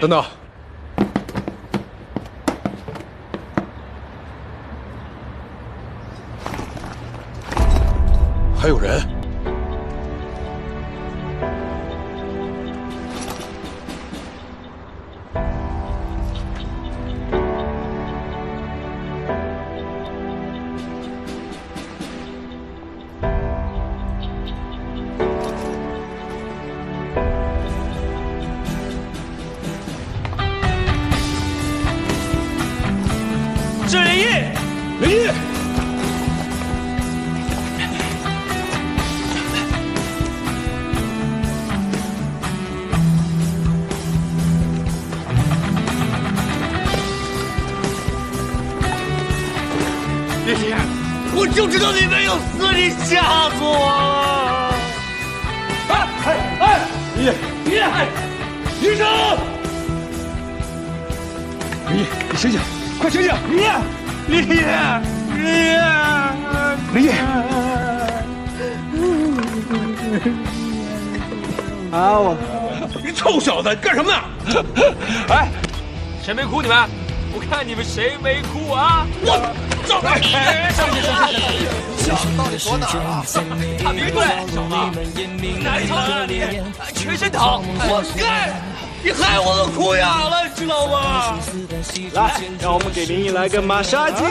等等，还有人。是林毅，林毅，林毅，我就知道里面有死，你吓死我了！林毅，林毅，医生，林毅，你醒醒，快醒醒！林毅，林毅，林毅，啊！你臭小子，干什么呢？哎，谁没哭？你们？我看你们谁没哭啊？我走！上去！小到底躲哪儿了？大明队，小子，哪里疼啊你？全身疼！活该！你害我都哭哑了，知道吗？来，让我们给林毅来个马杀鸡！